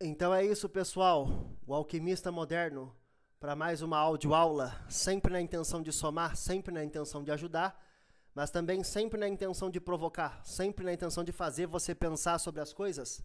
Então é isso, pessoal. O Alquimista Moderno, para mais uma audioaula, sempre na intenção de somar, sempre na intenção de ajudar, mas também sempre na intenção de provocar, sempre na intenção de fazer você pensar sobre as coisas.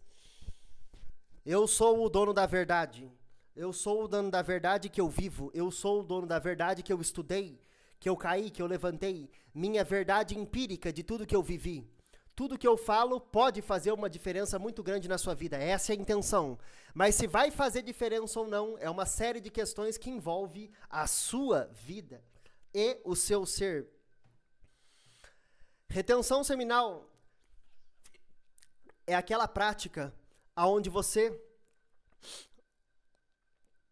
Eu sou o dono da verdade. Eu sou o dono da verdade que eu vivo. Eu sou o dono da verdade que eu estudei, que eu caí, que eu levantei. Minha verdade empírica de tudo que eu vivi. Tudo que eu falo pode fazer uma diferença muito grande na sua vida. Essa é a intenção. Mas se vai fazer diferença ou não, é uma série de questões que envolve a sua vida e o seu ser. Retenção seminal é aquela prática aonde você...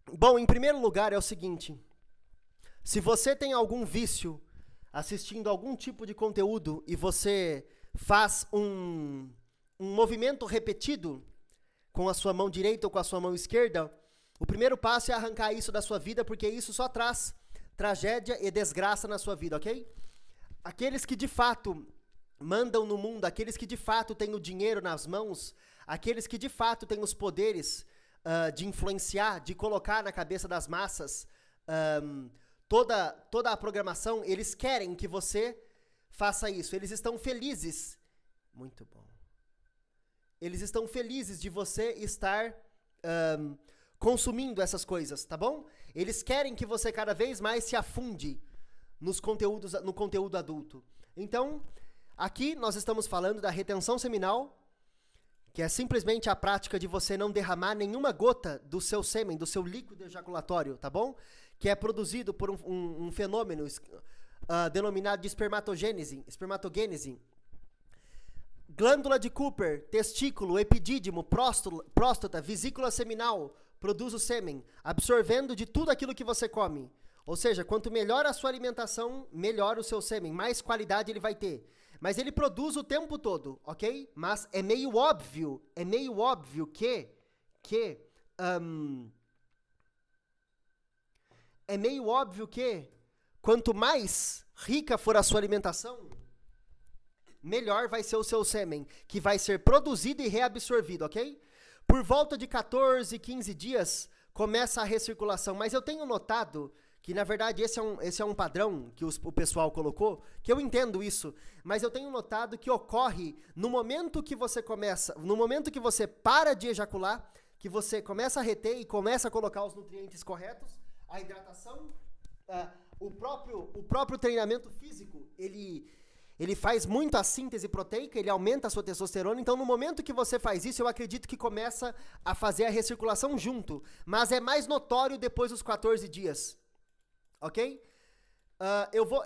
Bom, em primeiro lugar é o seguinte. Se você tem algum vício assistindo algum tipo de conteúdo e você faz um movimento repetido com a sua mão direita ou com a sua mão esquerda, o primeiro passo é arrancar isso da sua vida, porque isso só traz tragédia e desgraça na sua vida, ok? Aqueles que de fato mandam no mundo, aqueles que de fato têm o dinheiro nas mãos, aqueles que de fato têm os poderes de influenciar, de colocar na cabeça das massas toda a programação, eles querem que você faça isso. Eles estão felizes. Muito bom. Eles estão felizes de você estar consumindo essas coisas, tá bom? Eles querem que você cada vez mais se afunde no conteúdo adulto. Então, aqui nós estamos falando da retenção seminal, que é simplesmente a prática de você não derramar nenhuma gota do seu sêmen, do seu líquido ejaculatório, tá bom? Que é produzido por um fenômeno denominado de espermatogênese. Glândula de Cooper, testículo, epidídimo, próstata, vesícula seminal, produz o sêmen, absorvendo de tudo aquilo que você come. Ou seja, quanto melhor a sua alimentação, melhor o seu sêmen, mais qualidade ele vai ter. Mas ele produz o tempo todo, ok? Mas é meio óbvio que quanto mais rica for a sua alimentação, melhor vai ser o seu sêmen, que vai ser produzido e reabsorvido, ok? Por volta de 14, 15 dias, começa a recirculação. Mas eu tenho notado que, na verdade, esse é um padrão que o pessoal colocou, que eu entendo isso, mas eu tenho notado que ocorre no momento que você para de ejacular, que você começa a reter e começa a colocar os nutrientes corretos, a hidratação, o próprio treinamento físico, ele faz muito a síntese proteica, ele aumenta a sua testosterona, então no momento que você faz isso, eu acredito que começa a fazer a recirculação junto, mas é mais notório depois dos 14 dias. Ok?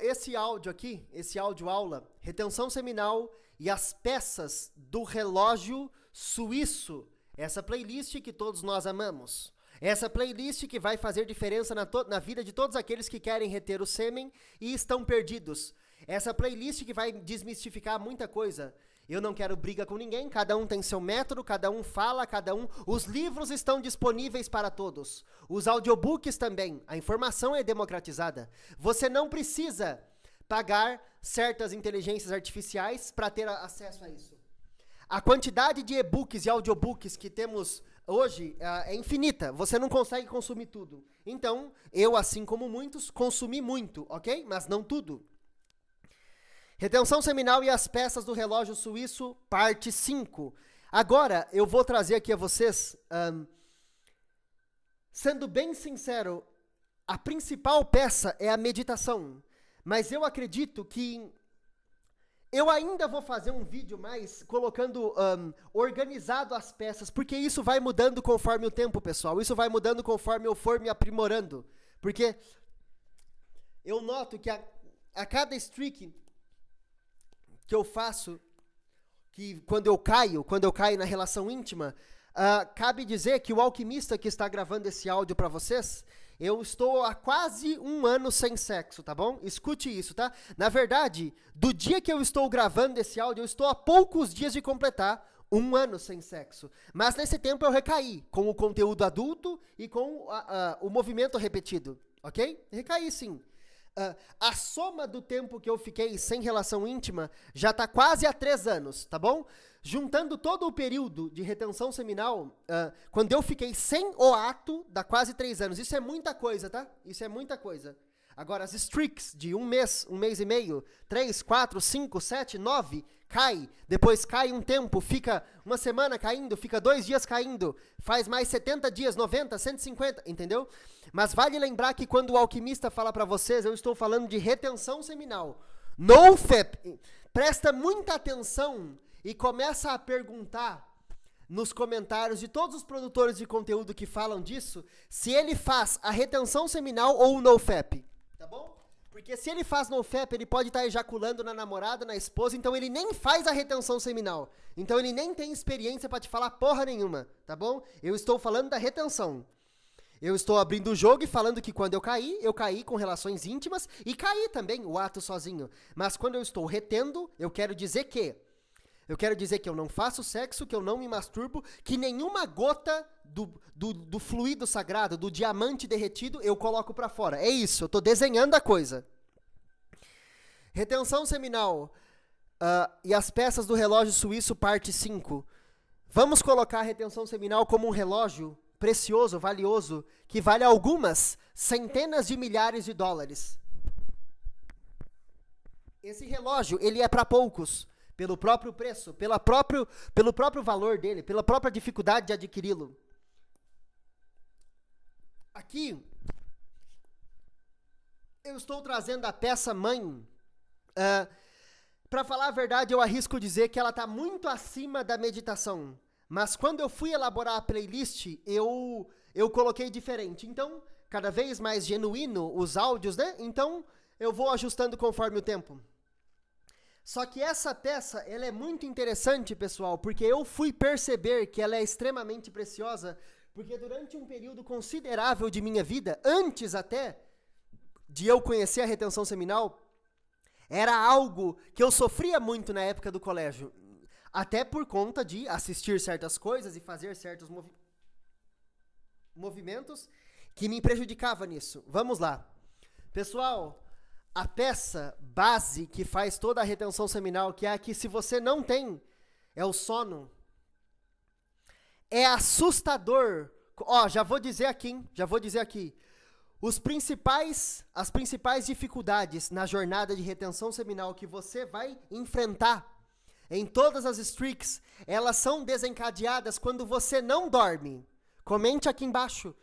Esse áudio aqui, esse áudio aula, retenção seminal e as peças do relógio suíço, essa playlist que todos nós amamos, essa playlist que vai fazer diferença na vida de todos aqueles que querem reter o sêmen e estão perdidos, essa playlist que vai desmistificar muita coisa. Eu não quero briga com ninguém, cada um tem seu método, cada um fala, os livros estão disponíveis para todos, os audiobooks também, a informação é democratizada. Você não precisa pagar certas inteligências artificiais para ter acesso a isso. A quantidade de e-books e audiobooks que temos hoje é infinita, você não consegue consumir tudo. Então, eu, assim como muitos, consumi muito, ok? Mas não tudo. Retenção seminal e as peças do relógio suíço, parte 5. Agora, eu vou trazer aqui a vocês, sendo bem sincero, a principal peça é a meditação. Mas eu acredito que eu ainda vou fazer um vídeo mais colocando organizado as peças, porque isso vai mudando conforme o tempo, pessoal. Isso vai mudando conforme eu for me aprimorando. Porque eu noto que a cada streak que eu faço, que quando eu caio na relação íntima, cabe dizer que o alquimista que está gravando esse áudio para vocês, eu estou há quase 1 ano sem sexo, tá bom? Escute isso, tá? Na verdade, do dia que eu estou gravando esse áudio, eu estou a poucos dias de completar 1 ano sem sexo. Mas nesse tempo eu recaí com o conteúdo adulto e com o movimento repetido, ok? Recaí sim. A soma do tempo que eu fiquei sem relação íntima já está quase há 3 anos, tá bom? juntando todo o período de retenção seminal, quando eu fiquei sem o ato, dá quase 3 anos. Isso é muita coisa, tá? Isso é muita coisa. Agora, as streaks de 1 mês e meio, 3, 4, 5, 7, 9, cai. Depois cai um tempo, fica uma semana caindo, fica 2 dias caindo, faz mais 70 dias, 90, 150, entendeu? Mas vale lembrar que quando o alquimista fala para vocês, eu estou falando de retenção seminal. NoFap. Presta muita atenção e começa a perguntar nos comentários de todos os produtores de conteúdo que falam disso, se ele faz a retenção seminal ou o NoFap, tá bom? Porque se ele faz NoFap, ele pode estar ejaculando na namorada, na esposa, então ele nem faz a retenção seminal. Então ele nem tem experiência para te falar porra nenhuma, tá bom? Eu estou falando da retenção. Eu estou abrindo o jogo e falando que quando eu caí com relações íntimas e caí também o ato sozinho. Mas quando eu estou retendo, eu quero dizer que eu não faço sexo, que eu não me masturbo, que nenhuma gota do fluido sagrado, do diamante derretido, eu coloco pra fora. É isso, eu tô desenhando a coisa. Retenção seminal e as peças do relógio suíço, parte 5. Vamos colocar a retenção seminal como um relógio precioso, valioso, que vale algumas centenas de milhares de dólares. Esse relógio, ele é para poucos. Pelo próprio preço, pelo próprio valor dele, pela própria dificuldade de adquiri-lo. Aqui, eu estou trazendo a peça mãe. Para falar a verdade, eu arrisco dizer que ela está muito acima da meditação. Mas quando eu fui elaborar a playlist, eu coloquei diferente. Então, cada vez mais genuíno os áudios, né? Então, eu vou ajustando conforme o tempo. Só que essa peça, ela é muito interessante, pessoal, porque eu fui perceber que ela é extremamente preciosa, porque durante um período considerável de minha vida, antes até de eu conhecer a retenção seminal, era algo que eu sofria muito na época do colégio, até por conta de assistir certas coisas e fazer certos movimentos que me prejudicavam nisso. Vamos lá. Pessoal, a peça base que faz toda a retenção seminal, que é a que se você não tem, é o sono. É assustador. Já vou dizer aqui. As principais dificuldades na jornada de retenção seminal que você vai enfrentar em todas as streaks, elas são desencadeadas quando você não dorme. Comente aqui embaixo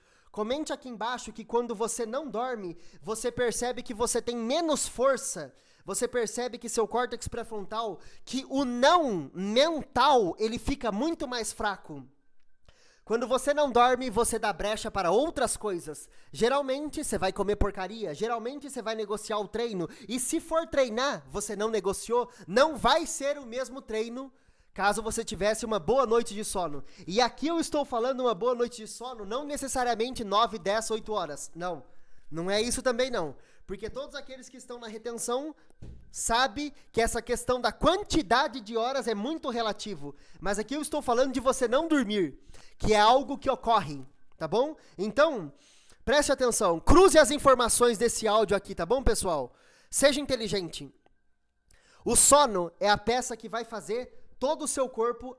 que quando você não dorme, você percebe que você tem menos força, você percebe que seu córtex pré-frontal, que o não mental, ele fica muito mais fraco. Quando você não dorme, você dá brecha para outras coisas. Geralmente, você vai comer porcaria, geralmente você vai negociar o treino, e se for treinar, você não negociou, não vai ser o mesmo treino caso você tivesse uma boa noite de sono. E aqui eu estou falando uma boa noite de sono, não necessariamente 9, 10, 8 horas. Não é isso também não. Porque todos aqueles que estão na retenção sabem que essa questão da quantidade de horas é muito relativo. Mas aqui eu estou falando de você não dormir, que é algo que ocorre, tá bom? Então, preste atenção, cruze as informações desse áudio aqui, tá bom, pessoal? Seja inteligente. O sono é a peça que vai fazer todo o seu corpo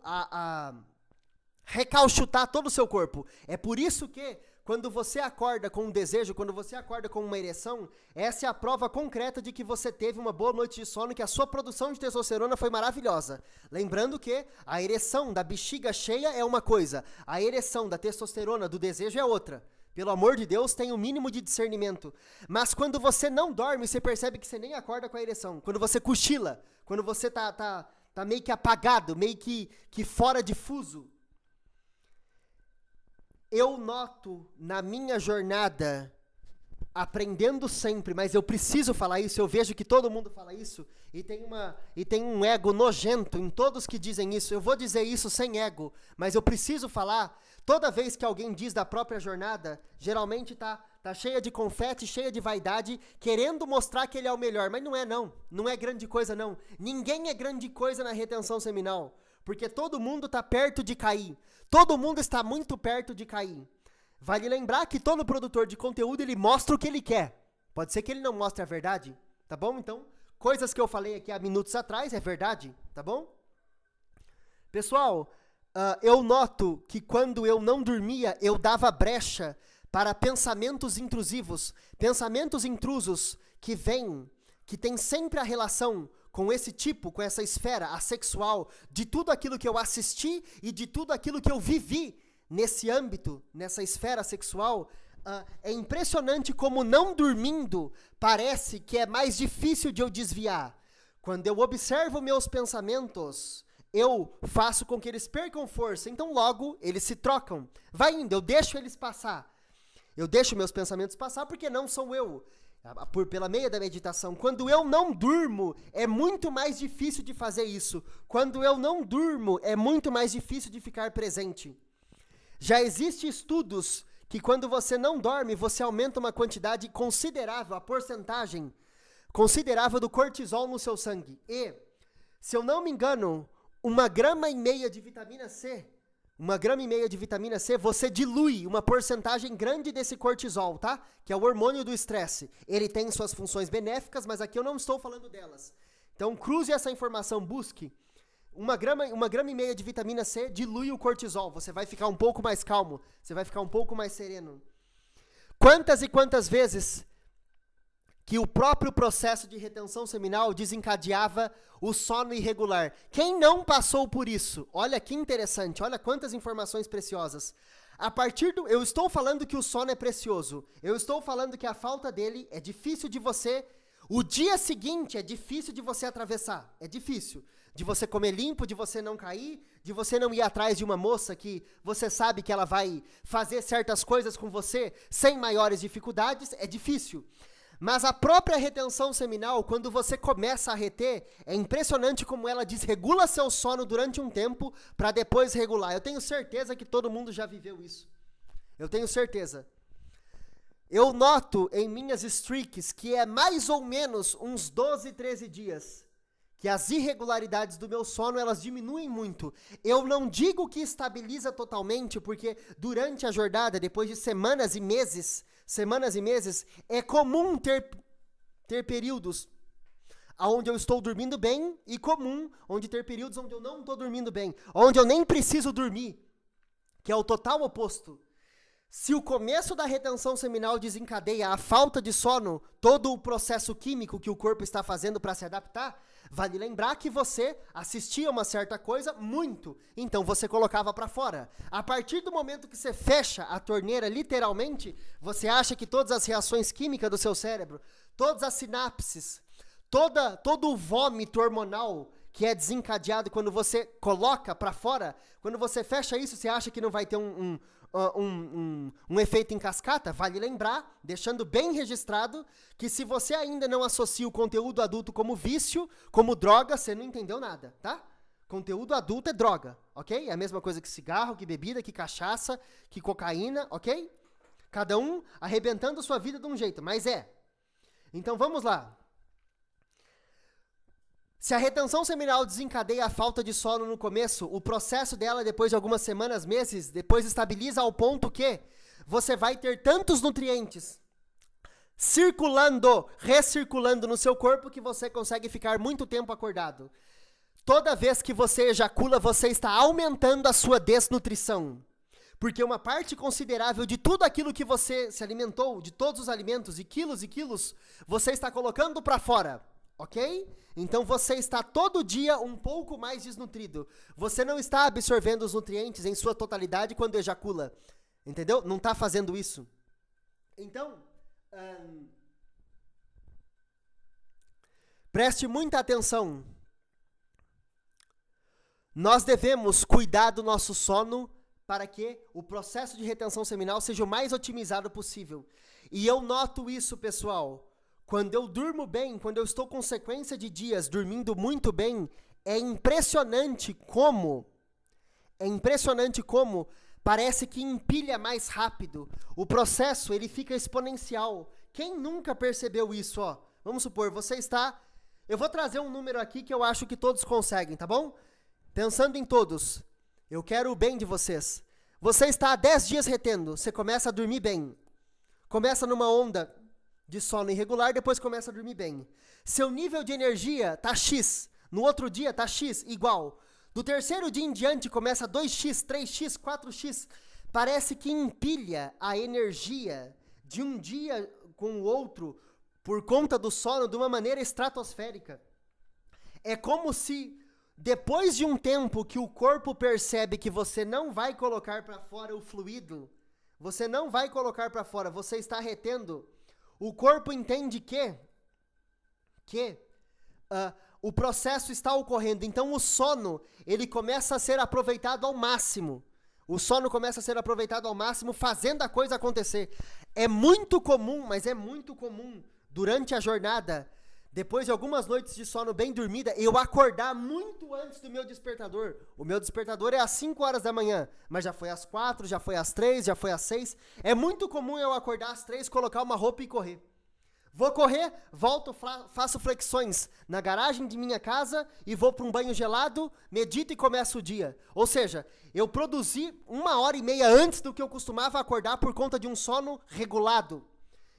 recalchutar todo o seu corpo. É por isso que quando você acorda com um desejo, quando você acorda com uma ereção, essa é a prova concreta de que você teve uma boa noite de sono, que a sua produção de testosterona foi maravilhosa. Lembrando que a ereção da bexiga cheia é uma coisa, a ereção da testosterona, do desejo, é outra. Pelo amor de Deus, tenha o mínimo de discernimento. Mas quando você não dorme, você percebe que você nem acorda com a ereção. Quando você cochila, quando você tá meio que apagado, meio que fora de fuso. Eu noto na minha jornada, aprendendo sempre, mas eu preciso falar isso, eu vejo que todo mundo fala isso, e tem um ego nojento em todos que dizem isso. Eu vou dizer isso sem ego, mas eu preciso falar. Toda vez que alguém diz da própria jornada, geralmente tá cheia de confete, cheia de vaidade, querendo mostrar que ele é o melhor, mas não é grande coisa não. Ninguém é grande coisa na retenção seminal, porque todo mundo está perto de cair. Todo mundo está muito perto de cair. Vale lembrar que todo produtor de conteúdo, ele mostra o que ele quer. Pode ser que ele não mostre a verdade, tá bom? Então, coisas que eu falei aqui há minutos atrás é verdade, tá bom? Pessoal, eu noto que quando eu não dormia, eu dava brecha para pensamentos intrusivos, pensamentos intrusos que vêm, que tem sempre a relação com esse tipo, com essa esfera, a sexual, de tudo aquilo que eu assisti e de tudo aquilo que eu vivi nesse âmbito, nessa esfera sexual. É impressionante como não dormindo parece que é mais difícil de eu desviar. Quando eu observo meus pensamentos, eu faço com que eles percam força, então logo eles se trocam. Vai indo, eu deixo eles passar. Eu deixo meus pensamentos passar porque não sou eu. Pela meia da meditação. Quando eu não durmo, é muito mais difícil de fazer isso. Quando eu não durmo, é muito mais difícil de ficar presente. Já existem estudos que quando você não dorme, você aumenta uma quantidade considerável, a porcentagem considerável do cortisol no seu sangue. E, se eu não me engano, 1,5 grama de vitamina C, 1,5 grama de vitamina C, você dilui uma porcentagem grande desse cortisol, tá? Que é o hormônio do estresse. Ele tem suas funções benéficas, mas aqui eu não estou falando delas. Então, cruze essa informação, busque. 1,5 grama de vitamina C dilui o cortisol. Você vai ficar um pouco mais calmo, você vai ficar um pouco mais sereno. Quantas e quantas vezes que o próprio processo de retenção seminal desencadeava o sono irregular? Quem não passou por isso? Olha que interessante, olha quantas informações preciosas. Eu estou falando que o sono é precioso, eu estou falando que a falta dele é difícil de você, o dia seguinte é difícil de você atravessar, é difícil. De você comer limpo, de você não cair, de você não ir atrás de uma moça que você sabe que ela vai fazer certas coisas com você sem maiores dificuldades, é difícil. Mas a própria retenção seminal, quando você começa a reter, é impressionante como ela desregula seu sono durante um tempo para depois regular. Eu tenho certeza que todo mundo já viveu isso. Eu tenho certeza. Eu noto em minhas streaks que é mais ou menos uns 12, 13 dias que as irregularidades do meu sono, elas diminuem muito. Eu não digo que estabiliza totalmente, porque durante a jornada, depois de semanas e meses, é comum ter períodos onde eu estou dormindo bem e comum onde ter períodos onde eu não estou dormindo bem, onde eu nem preciso dormir, que é o total oposto. Se o começo da retenção seminal desencadeia a falta de sono, todo o processo químico que o corpo está fazendo para se adaptar, vale lembrar que você assistia uma certa coisa muito, então você colocava para fora. A partir do momento que você fecha a torneira, literalmente, você acha que todas as reações químicas do seu cérebro, todas as sinapses, todo o vômito hormonal que é desencadeado quando você coloca para fora, quando você fecha isso, você acha que não vai ter um efeito em cascata? Vale lembrar, deixando bem registrado, que se você ainda não associa o conteúdo adulto como vício, como droga, você não entendeu nada, tá? Conteúdo adulto é droga, ok? É a mesma coisa que cigarro, que bebida, que cachaça, que cocaína, ok? Cada um arrebentando sua vida de um jeito, mas é. Então vamos lá. Se a retenção seminal desencadeia a falta de sono no começo, o processo dela, depois de algumas semanas, meses, depois estabiliza ao ponto que você vai ter tantos nutrientes recirculando no seu corpo que você consegue ficar muito tempo acordado. Toda vez que você ejacula, você está aumentando a sua desnutrição. Porque uma parte considerável de tudo aquilo que você se alimentou, de todos os alimentos, e quilos, você está colocando para fora. Ok? Então você está todo dia um pouco mais desnutrido. Você não está absorvendo os nutrientes em sua totalidade quando ejacula. Entendeu? Não está fazendo isso. Então, preste muita atenção. Nós devemos cuidar do nosso sono para que o processo de retenção seminal seja o mais otimizado possível. E eu noto isso, pessoal. Quando eu durmo bem, quando eu estou com sequência de dias dormindo muito bem, é impressionante como parece que empilha mais rápido. O processo, ele fica exponencial. Quem nunca percebeu isso, ó? Vamos supor, você está... Eu vou trazer um número aqui que eu acho que todos conseguem, tá bom? Pensando em todos, eu quero o bem de vocês. Você está há 10 dias retendo, você começa a dormir bem. Começa numa onda de sono irregular, depois começa a dormir bem. Seu nível de energia tá X, no outro dia tá X, igual. Do terceiro dia em diante começa 2x, 3x, 4x. Parece que empilha a energia de um dia com o outro por conta do sono de uma maneira estratosférica. É como se, depois de um tempo que o corpo percebe que você não vai colocar para fora o fluido, você não vai colocar para fora, você está retendo, o corpo entende que o processo está ocorrendo. Então o sono, ele começa a ser aproveitado ao máximo. O sono começa a ser aproveitado ao máximo, fazendo a coisa acontecer. É muito comum, mas é muito comum, durante a jornada, depois de algumas noites de sono bem dormida, eu acordar muito antes do meu despertador. O meu despertador é às 5 horas da manhã, mas já foi às 4, já foi às 3, já foi às 6. É muito comum eu acordar às 3, colocar uma roupa e correr. Vou correr, volto, faço flexões na garagem de minha casa e vou para um banho gelado, medito e começo o dia. Ou seja, eu produzi 1h30 antes do que eu costumava acordar por conta de um sono regulado.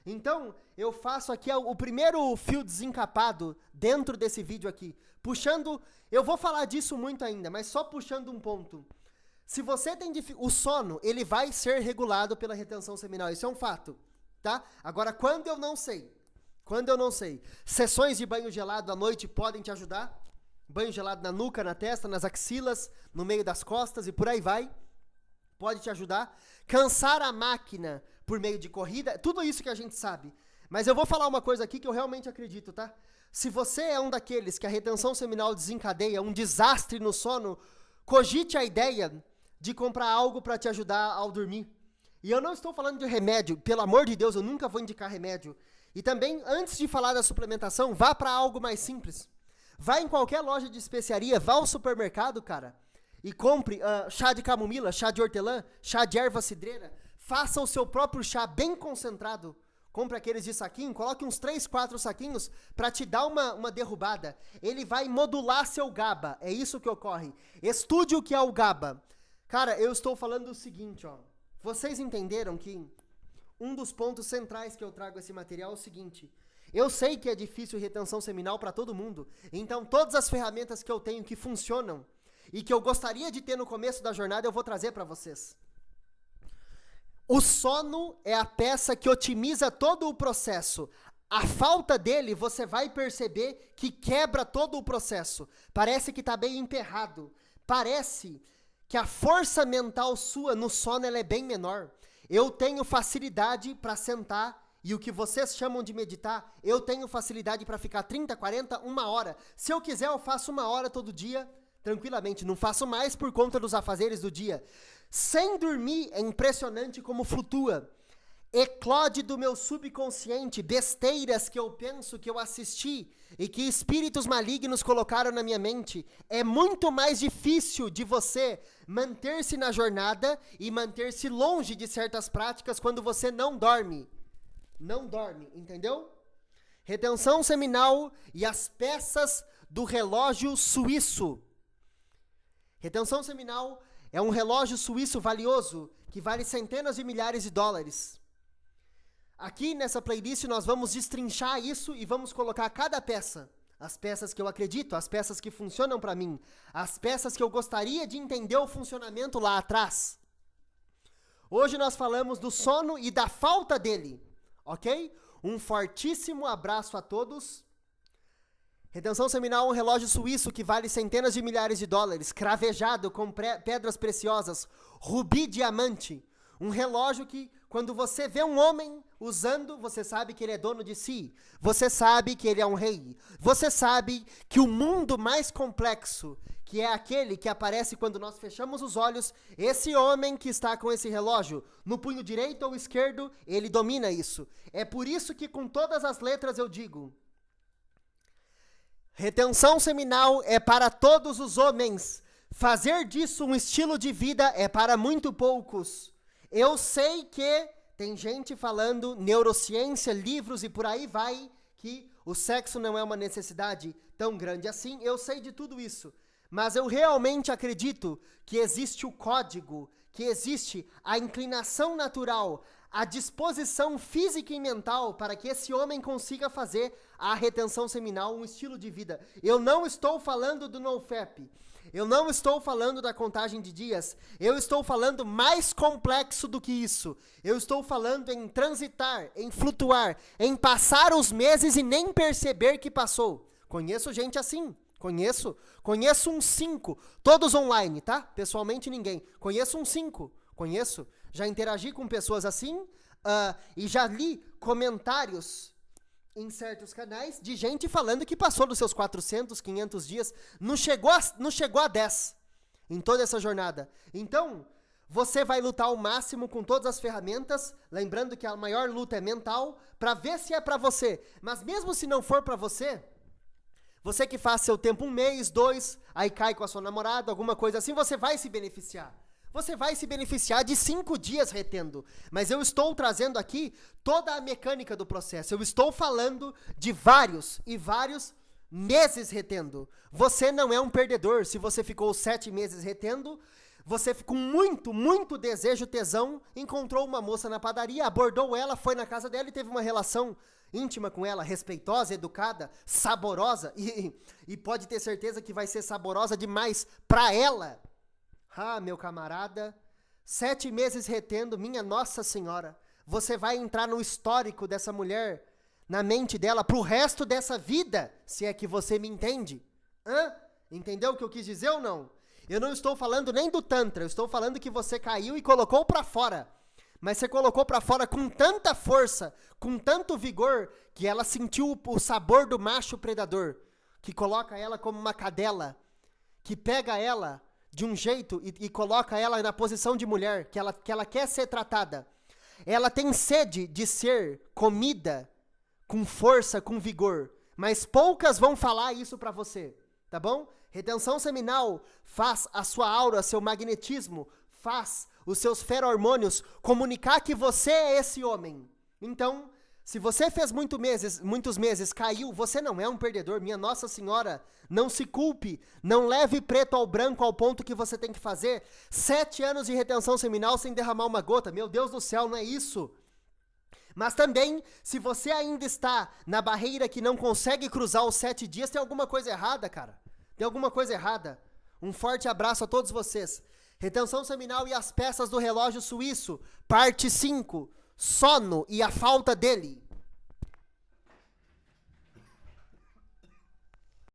Então, eu faço aqui o primeiro fio desencapado dentro desse vídeo aqui. Puxando, eu vou falar disso muito ainda, mas só puxando um ponto. Se você tem o sono, ele vai ser regulado pela retenção seminal, isso é um fato, tá? Agora, quando eu não sei, sessões de banho gelado à noite podem te ajudar. Banho gelado na nuca, na testa, nas axilas, no meio das costas e por aí vai. Pode te ajudar. Cansar a máquina por meio de corrida, tudo isso que a gente sabe. Mas eu vou falar uma coisa aqui que eu realmente acredito, tá? Se você é um daqueles que a retenção seminal desencadeia um desastre no sono, cogite a ideia de comprar algo para te ajudar ao dormir. E eu não estou falando de remédio, pelo amor de Deus, eu nunca vou indicar remédio. E também, antes de falar da suplementação, vá para algo mais simples. Vá em qualquer loja de especiaria, vá ao supermercado, cara, e compre chá de camomila, chá de hortelã, chá de erva cidreira. Faça o seu próprio chá bem concentrado. Compre aqueles de saquinho, coloque uns 3, 4 saquinhos para te dar uma derrubada. Ele vai modular seu GABA, é isso que ocorre. Estude o que é o GABA. Cara, eu estou falando o seguinte, ó. Vocês entenderam que um dos pontos centrais que eu trago esse material é o seguinte: eu sei que é difícil retenção seminal para todo mundo, então todas as ferramentas que eu tenho que funcionam e que eu gostaria de ter no começo da jornada eu vou trazer para vocês. O sono é a peça que otimiza todo o processo. A falta dele, você vai perceber que quebra todo o processo. Parece que está bem emperrado. Parece que a força mental sua no sono ela é bem menor. Eu tenho facilidade para sentar, e o que vocês chamam de meditar, eu tenho facilidade para ficar 30, 40, 1 hora. Se eu quiser, eu faço 1 hora todo dia, tranquilamente. Não faço mais por conta dos afazeres do dia. Sem dormir, é impressionante como flutua. Eclode do meu subconsciente besteiras que eu penso, que eu assisti e que espíritos malignos colocaram na minha mente. É muito mais difícil de você manter-se na jornada e manter-se longe de certas práticas quando você não dorme. Não dorme, entendeu? Retenção seminal e as peças do relógio suíço. Retenção seminal é um relógio suíço valioso que vale centenas de milhares de dólares. Aqui nessa playlist nós vamos destrinchar isso e vamos colocar cada peça. As peças que eu acredito, as peças que funcionam para mim, as peças que eu gostaria de entender o funcionamento lá atrás. Hoje nós falamos do sono e da falta dele, ok? Um fortíssimo abraço a todos. Retenção seminal é um relógio suíço que vale centenas de milhares de dólares, cravejado com pedras preciosas, rubi diamante. Um relógio que, quando você vê um homem usando, você sabe que ele é dono de si. Você sabe que ele é um rei. Você sabe que o mundo mais complexo, que é aquele que aparece quando nós fechamos os olhos, esse homem que está com esse relógio, no punho direito ou esquerdo, ele domina isso. É por isso que com todas as letras eu digo: retenção seminal é para todos os homens. Fazer disso um estilo de vida é para muito poucos. Eu sei que tem gente falando neurociência, livros e por aí vai, que o sexo não é uma necessidade tão grande assim. Eu sei de tudo isso. Mas eu realmente acredito que existe o código, que existe a inclinação natural, a disposição física e mental para que esse homem consiga fazer a retenção seminal um estilo de vida. Eu não estou falando do NoFap. Eu não estou falando da contagem de dias. Eu estou falando mais complexo do que isso. Eu estou falando em transitar, em flutuar, em passar os meses e nem perceber que passou. Conheço gente assim. Conheço uns 5. Todos online, tá? Pessoalmente ninguém. Conheço uns 5. Conheço. Já interagi com pessoas assim e já li comentários em certos canais de gente falando que passou dos seus 400, 500 dias, não chegou a 10 em toda essa jornada. Então, você vai lutar ao máximo com todas as ferramentas, lembrando que a maior luta é mental, para ver se é para você. Mas mesmo se não for para você, você que faz seu tempo 1 mês, 2, aí cai com a sua namorada, alguma coisa assim, você vai se beneficiar. Você vai se beneficiar de 5 dias retendo. Mas eu estou trazendo aqui toda a mecânica do processo. Eu estou falando de vários meses retendo. Você não é um perdedor se você ficou 7 meses retendo. Você com muito desejo, tesão, encontrou uma moça na padaria, abordou ela, foi na casa dela e teve uma relação íntima com ela, respeitosa, educada, saborosa. E pode ter certeza que vai ser saborosa demais pra ela. Ah, meu camarada, 7 meses retendo, minha Nossa Senhora, você vai entrar no histórico dessa mulher, na mente dela, pro resto dessa vida, se é que você me entende. Entendeu o que eu quis dizer ou não? Eu não estou falando nem do Tantra, eu estou falando que você caiu e colocou pra fora. Mas você colocou pra fora com tanta força, com tanto vigor, que ela sentiu o sabor do macho predador, que coloca ela como uma cadela, que pega ela de um jeito e coloca ela na posição de mulher, que ela quer ser tratada. Ela tem sede de ser comida com força, com vigor, mas poucas vão falar isso pra você, tá bom? Retenção seminal faz a sua aura, seu magnetismo, faz os seus feromônios comunicar que você é esse homem. Então, se você fez muitos meses, caiu, você não é um perdedor, minha Nossa Senhora, não se culpe, não leve preto ao branco ao ponto que você tem que fazer 7 anos de retenção seminal sem derramar uma gota, meu Deus do céu, não é isso. Mas também, se você ainda está na barreira que não consegue cruzar os 7 dias, tem alguma coisa errada, cara, tem alguma coisa errada. Um forte abraço a todos vocês. Retenção seminal e as peças do relógio suíço, parte 5. Sono e a falta dele.